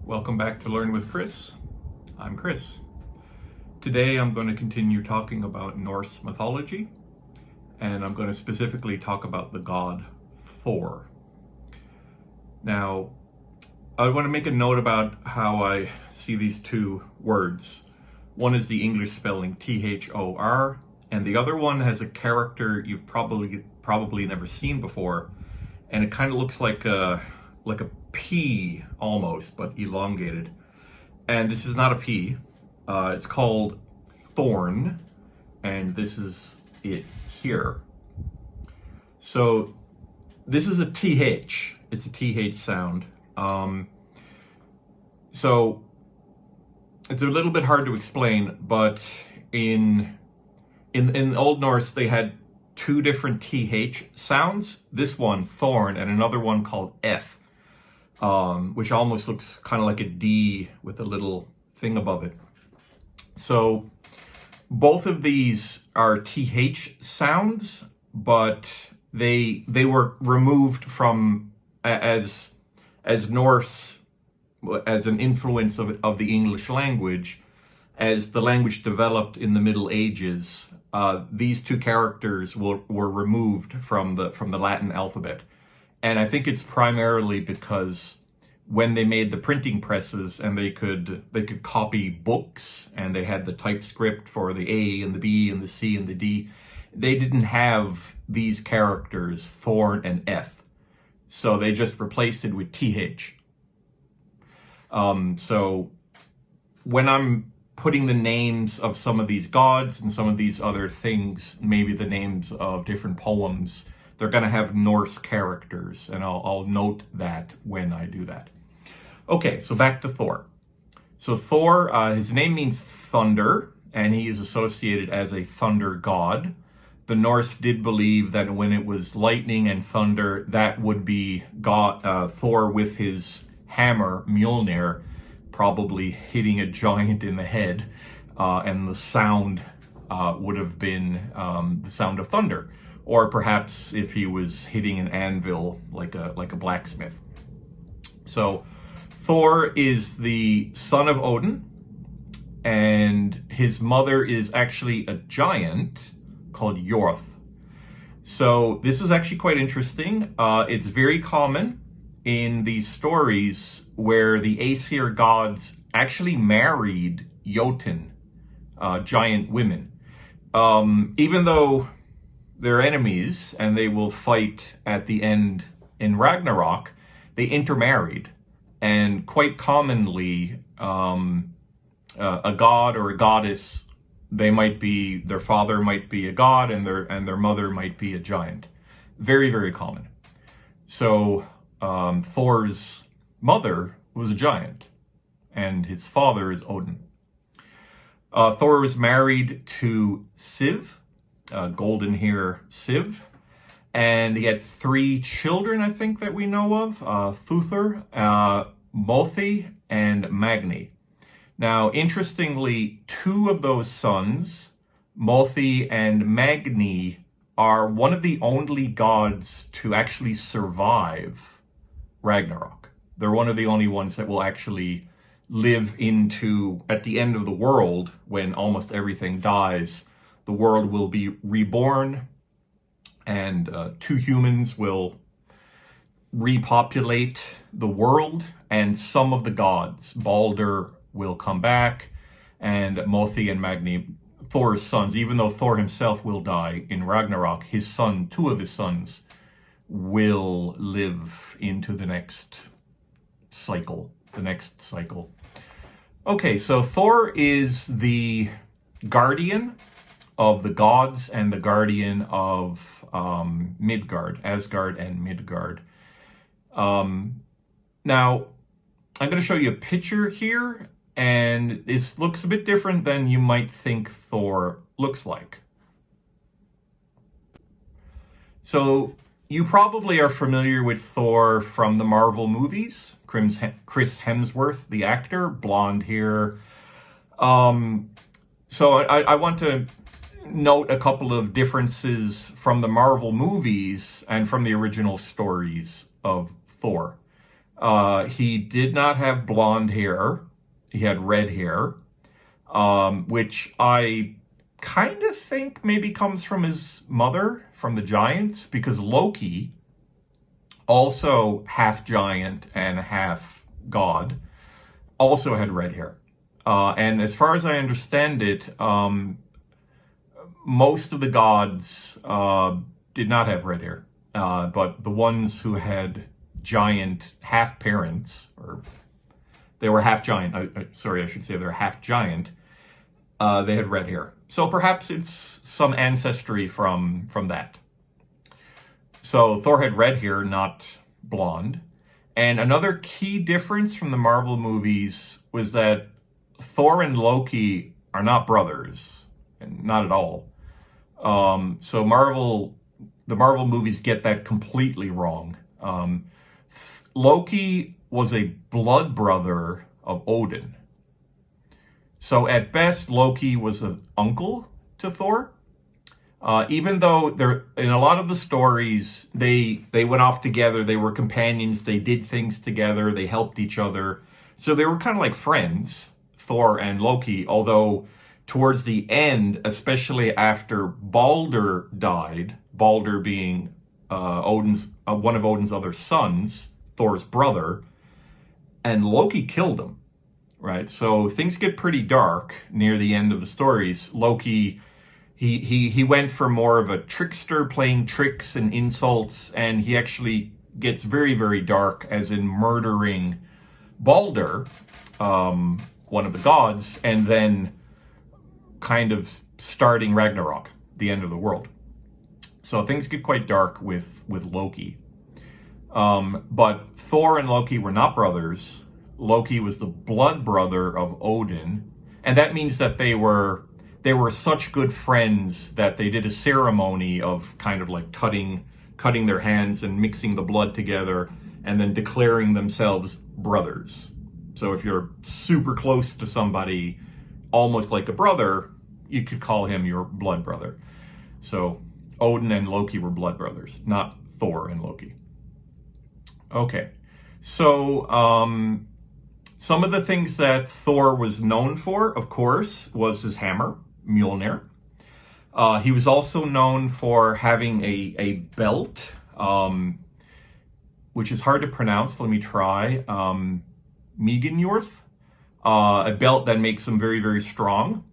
Welcome back to Learn with Chris. I'm Chris. Today I'm going to continue talking about Norse mythology, and I'm going to specifically talk about the god Thor. Now, I want to make a note about how I see these two words. One is the English spelling Thor, and the other one has a character you've probably never seen before, and it kind of looks like a P almost, but elongated. And this is not a P. It's called Thorn, and this is it here. So this is a TH. It's a TH sound. So it's a little bit hard to explain, but in Old Norse they had two different TH sounds. This one, Thorn, and another one called F. Which almost looks kind of like a D with a little thing above it. So both of these are TH sounds, but they were removed from as Norse, as an influence of the English language. As the language developed in the Middle Ages, these two characters were removed from the Latin alphabet. And I think it's primarily because when they made the printing presses and they could copy books, and they had the typescript for the A and the B and the C and the D, they didn't have these characters, Thorn and F. So they just replaced it with TH. So when I'm putting the names of some of these gods and some of these other things, maybe the names of different poems, they're going to have Norse characters, and I'll note that when I do that. Okay, so back to Thor. So Thor, his name means thunder, and he is associated as a thunder god. The Norse did believe that when it was lightning and thunder, that would be Thor with his hammer, Mjolnir, probably hitting a giant in the head, and the sound would have been the sound of thunder. Or perhaps if he was hitting an anvil like a blacksmith. So Thor is the son of Odin, and his mother is actually a giant called Yorth. So this is actually quite interesting. It's very common in these stories where the Aesir gods actually married Jotun, giant women. Even though they're enemies and they will fight at the end in Ragnarok, they intermarried. And quite commonly, a god or a goddess, their father might be a god and their mother might be a giant. Very, very common. So Thor's mother was a giant, and his father is Odin. Thor was married to Siv, golden hair Siv, and he had 3 children, I think, that we know of: Thuther, Mothi, and Magni. Now, interestingly, 2 of those sons, Mothi and Magni, are one of the only gods to actually survive Ragnarok. They're one of the only ones that will actually live into, at the end of the world, when almost everything dies, the world will be reborn, and 2 humans will repopulate the world, and some of the gods, Balder, will come back, and Mothi and Magni, Thor's sons, even though Thor himself will die in Ragnarok, 2 of his sons will live into the next cycle. Okay, so Thor is the guardian of the gods and the guardian of Midgard, Asgard and Midgard. Now, I'm going to show you a picture here, and this looks a bit different than you might think Thor looks like. So you probably are familiar with Thor from the Marvel movies. Chris Hemsworth, the actor, blonde hair. So I want to note a couple of differences from the Marvel movies and from the original stories of Thor. He did not have blonde hair. He had red hair, which I kind of think maybe comes from his mother, from the giants, because Loki, also half giant and half god, also had red hair. And as far as I understand it, most of the gods did not have red hair, but the ones who had giant half parents, or they were half giant, sorry, I should say they're half giant, they had red hair. So perhaps it's some ancestry from that. So Thor had red hair, not blonde. And another key difference from the Marvel movies was that Thor and Loki are not brothers, and not at all. So the Marvel movies get that completely wrong. Loki was a blood brother of Odin. So at best, Loki was an uncle to Thor. Even though in a lot of the stories, they went off together, they were companions, they did things together, they helped each other. So they were kind of like friends, Thor and Loki, although towards the end, especially after Balder died, Balder being one of Odin's other sons, Thor's brother, and Loki killed him, right? So things get pretty dark near the end of the stories. Loki, he went for more of a trickster, playing tricks and insults, and he actually gets very, very dark, as in murdering Balder, one of the gods, and then kind of starting Ragnarok, the end of the world. So things get quite dark with Loki. But Thor and Loki were not brothers. Loki was the blood brother of Odin, and that means that they were such good friends that they did a ceremony of kind of like cutting their hands and mixing the blood together and then declaring themselves brothers. So if you're super close to somebody, almost like a brother, you could call him your blood brother. So Odin and Loki were blood brothers, not Thor and Loki. Okay, so some of the things that Thor was known for, of course, was his hammer, Mjolnir. He was also known for having a belt, which is hard to pronounce. Let me try. Migenjorth, a belt that makes him very, very strong.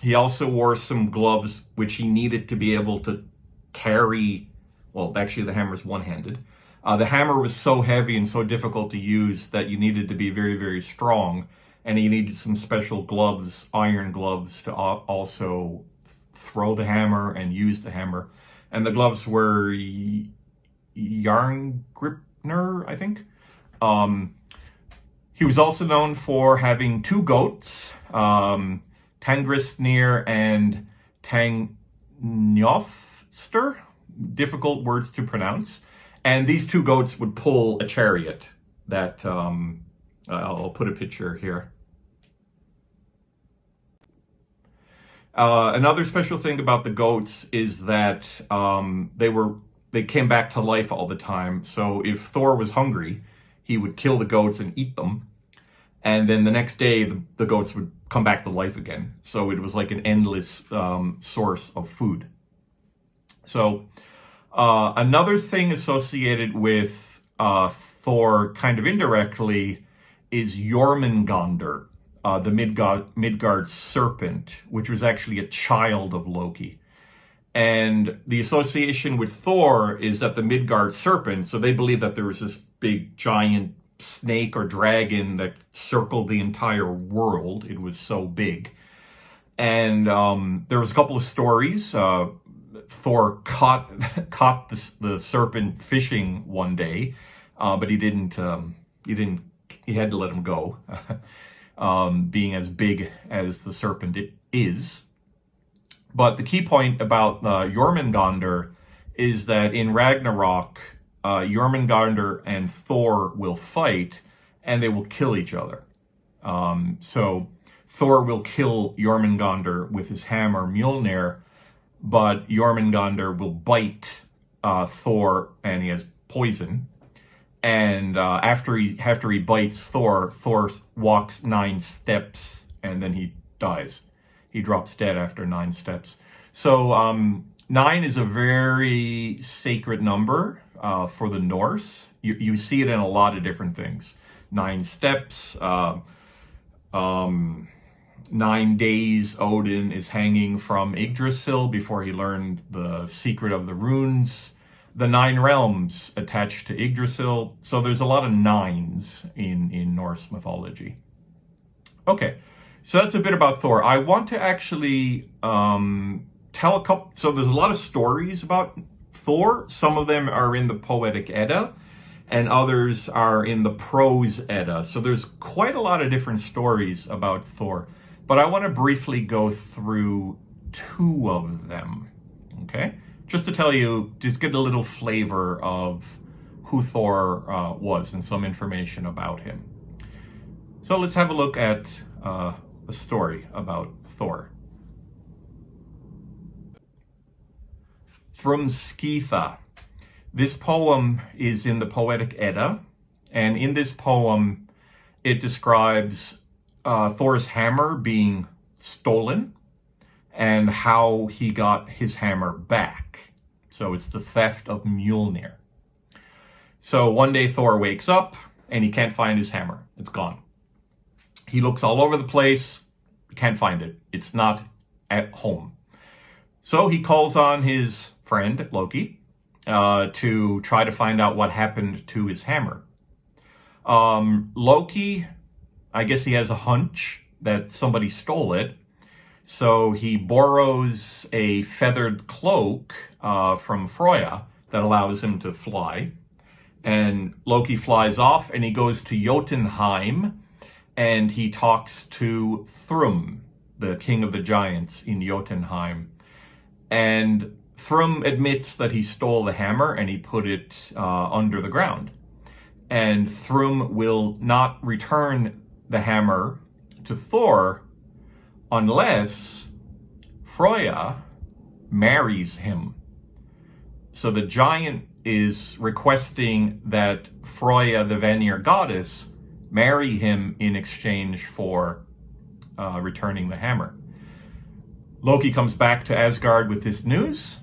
He also wore some gloves, which he needed to be able to carry. Well, actually, the hammer's one-handed. The hammer was so heavy and so difficult to use that you needed to be very, very strong. And he needed some special gloves, iron gloves, to also throw the hammer and use the hammer. And the gloves were Jarngripnir, I think. He was also known for having two goats, Tangrisnir and Tangnjofster, difficult words to pronounce. And these two goats would pull a chariot that, I'll put a picture here. Another special thing about the goats is that they came back to life all the time. So if Thor was hungry, he would kill the goats and eat them. And then the next day, the goats would come back to life again. So it was like an endless source of food. So another thing associated with Thor, kind of indirectly, is Jormungandr, the Midgard serpent, which was actually a child of Loki. And the association with Thor is that the Midgard serpent, so they believe that there was this big giant snake or dragon that circled the entire world. It was so big. And there was a couple of stories. Thor caught the serpent fishing one day, but he had to let him go, being as big as the serpent is. But the key point about Jormungandr is that in Ragnarok, Jormungandr and Thor will fight, and they will kill each other. So Thor will kill Jormungandr with his hammer Mjolnir, but Jormungandr will bite Thor, and he has poison. And after he bites Thor, Thor walks 9 steps and then he dies. He drops dead after 9 steps. So 9 is a very sacred number for the Norse. You see it in a lot of different things. 9 steps. 9 days Odin is hanging from Yggdrasil before he learned the secret of the runes. The 9 realms attached to Yggdrasil. So there's a lot of 9s in Norse mythology. Okay, so that's a bit about Thor. I want to actually tell a couple. So there's a lot of stories about Thor. Some of them are in the Poetic Edda, and others are in the Prose Edda. So there's quite a lot of different stories about Thor. But I want to briefly go through 2 of them, okay? Just to tell you, just get a little flavor of who Thor was and some information about him. So let's have a look at a story about Thor. From Skitha. This poem is in the Poetic Edda, and in this poem, it describes Thor's hammer being stolen and how he got his hammer back. So it's the theft of Mjolnir. So one day Thor wakes up and he can't find his hammer. It's gone. He looks all over the place, can't find it. It's not at home. So he calls on his friend Loki to try to find out what happened to his hammer. Loki, I guess he has a hunch that somebody stole it. So he borrows a feathered cloak from Freya that allows him to fly. And Loki flies off and he goes to Jotunheim and he talks to Thrym, the king of the giants in Jotunheim. And Thrym admits that he stole the hammer and he put it under the ground. And Thrym will not return the hammer to Thor unless Freya marries him. So the giant is requesting that Freya, the Vanir goddess, marry him in exchange for returning the hammer. Loki comes back to Asgard with this news,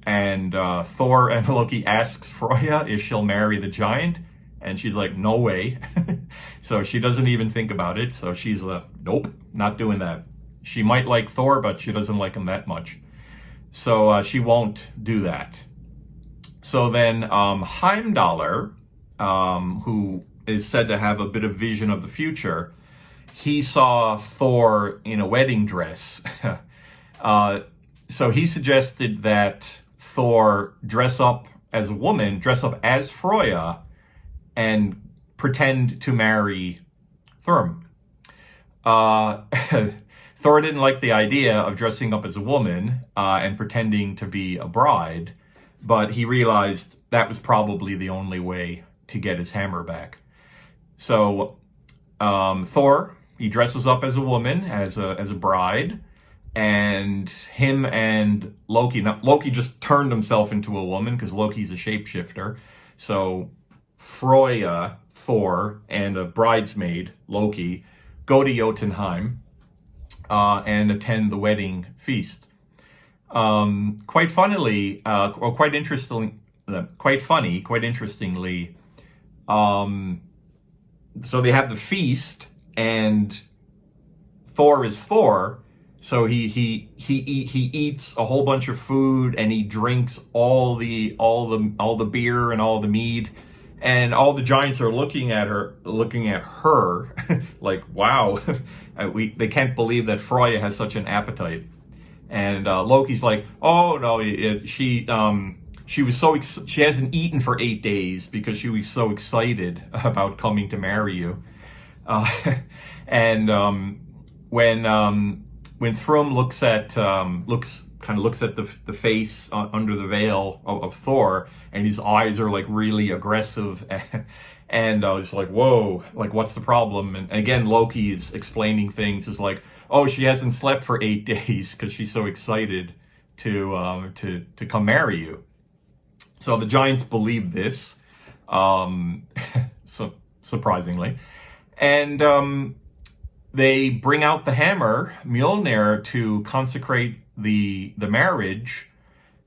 and Thor and Loki asks Freya if she'll marry the giant, and she's like, no way. So she doesn't even think about it. So she's like, nope, not doing that. She might like Thor, but she doesn't like him that much. So she won't do that. So then Heimdallr, who is said to have a bit of vision of the future, he saw Thor in a wedding dress. So he suggested that Thor dress up as a woman, dress up as Freya, and pretend to marry Thrym. Thor didn't like the idea of dressing up as a woman and pretending to be a bride, but he realized that was probably the only way to get his hammer back. So Thor, he dresses up as a woman, as a bride, and him and Loki, now Loki just turned himself into a woman because Loki's a shapeshifter. So Freya, Thor, and a bridesmaid, Loki, go to Jotunheim and attend the wedding feast. Quite interestingly, so they have the feast, and Thor is Thor, so he eats a whole bunch of food and he drinks all the beer and all the mead. And all the giants are looking at her like, wow, they can't believe that Freya has such an appetite. And Loki's like, oh no, she hasn't eaten for 8 days because she was so excited about coming to marry you. And when Thrym looks at the face under the veil of Thor, and his eyes are like really aggressive, and it's like, whoa, like what's the problem? And again, Loki is explaining things. Is like, oh, she hasn't slept for 8 days because she's so excited to come marry you. So the giants believe this, so surprisingly. And they bring out the hammer, Mjolnir, to consecrate the marriage.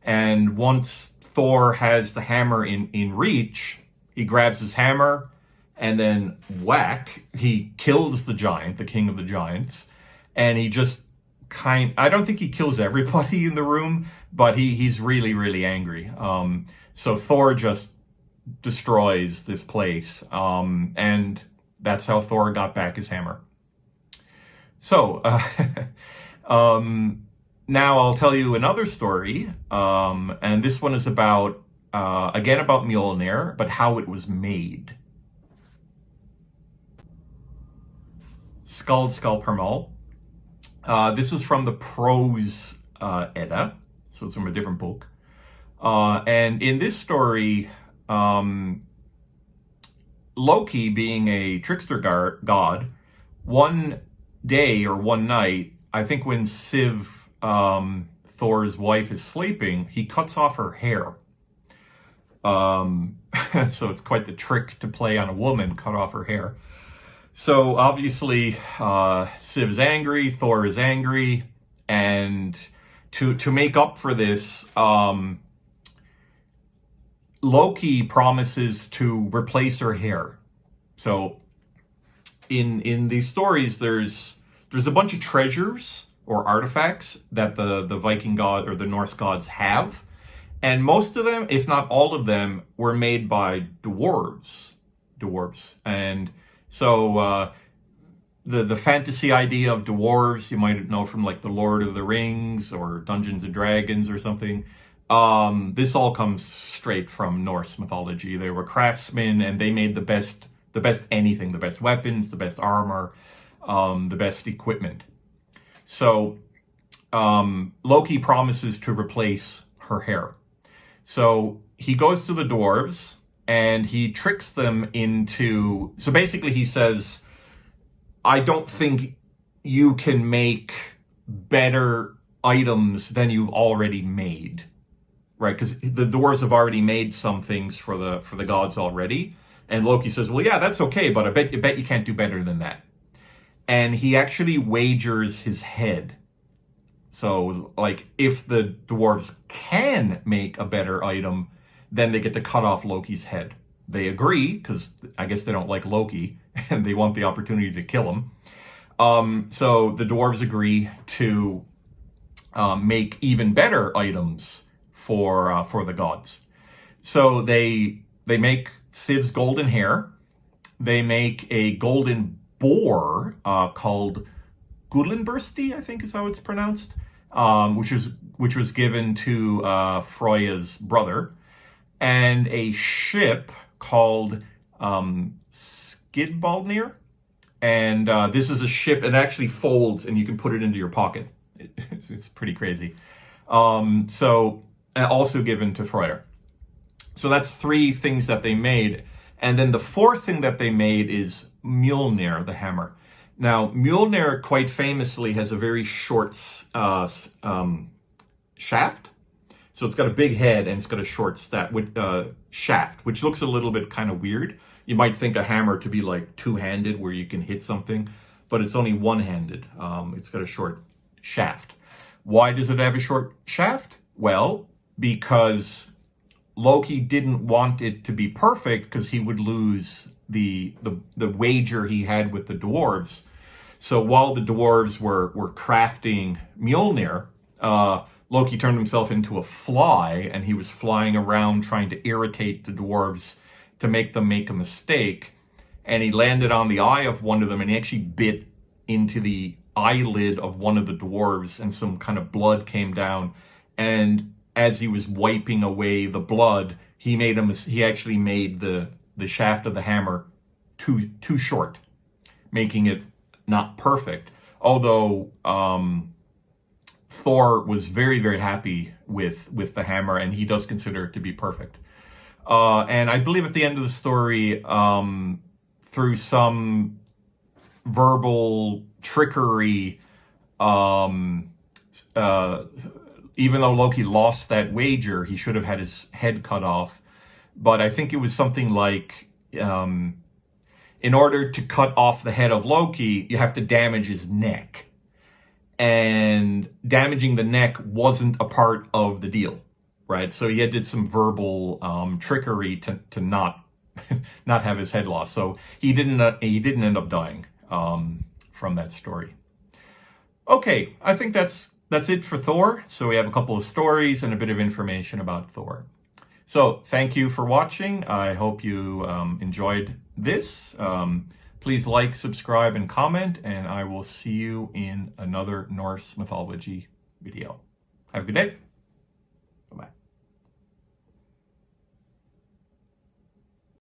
And once Thor has the hammer in reach, he grabs his hammer and then whack, he kills the giant, the king of the giants. And he just I don't think he kills everybody in the room, but he's really, really angry. So Thor just destroys this place. And that's how Thor got back his hammer. So, now I'll tell you another story. And this one is about, again, about Mjolnir, but how it was made. Skald this is from the Prose Edda, so it's from a different book. And in this story, Loki, being a trickster god, one day or one night, I think when Sif, Thor's wife, is sleeping, he cuts off her hair. So it's quite the trick to play on a woman, cut off her hair. So obviously, Siv's angry, Thor is angry, and to make up for this, Loki promises to replace her hair. So in these stories, there's a bunch of treasures or artifacts that the Viking god or the Norse gods have, and most of them, if not all of them, were made by dwarves. And so the fantasy idea of dwarves, you might know from like the Lord of the Rings or Dungeons and Dragons or something. This all comes straight from Norse mythology. They were craftsmen, and they made the best anything, the best weapons, the best armor, the best equipment. So Loki promises to replace her hair. So he goes to the dwarves and he tricks them into, so basically he says, I don't think you can make better items than you've already made, right? Because the dwarves have already made some things for the gods already. And Loki says, well, yeah, that's okay, but I bet you can't do better than that. And he actually wagers his head. So, like, if the dwarves can make a better item, then they get to cut off Loki's head. They agree, because I guess they don't like Loki, and they want the opportunity to kill him. So the dwarves agree to make even better items for the gods. So they make Siv's golden hair. They make a golden boar called Gullinbursti, I think is how it's pronounced, which was given to Freya's brother, and a ship called Skidbaldnir. And this is a ship, it actually folds and you can put it into your pocket. It's pretty crazy. So also given to Freya. So that's 3 things that they made. And then the 4th thing that they made is Mjolnir, the hammer. Now, Mjolnir, quite famously, has a very short shaft. So it's got a big head and it's got a short shaft, which looks a little bit kind of weird. You might think a hammer to be like 2-handed where you can hit something, but it's only 1-handed. It's got a short shaft. Why does it have a short shaft? Well, because Loki didn't want it to be perfect because he would lose the wager he had with the dwarves. So while the dwarves were crafting Mjolnir, Loki turned himself into a fly, and he was flying around trying to irritate the dwarves to make them make a mistake. And he landed on the eye of one of them, and he actually bit into the eyelid of one of the dwarves, and some kind of blood came down. And as he was wiping away the blood, he actually made the shaft of the hammer too short, making it not perfect. Although Thor was very, very happy with the hammer, and he does consider it to be perfect. And I believe at the end of the story, through some verbal trickery, even though Loki lost that wager, he should have had his head cut off. but I think it was something like, in order to cut off the head of Loki, you have to damage his neck. And damaging the neck wasn't a part of the deal, right? So he did some verbal trickery to not not have his head lost. So he didn't end up dying from that story. Okay, I think that's it for Thor. So we have a couple of stories and a bit of information about Thor. So thank you for watching. I hope you enjoyed this. Please like, subscribe, and comment, and I will see you in another Norse mythology video. Have a good day.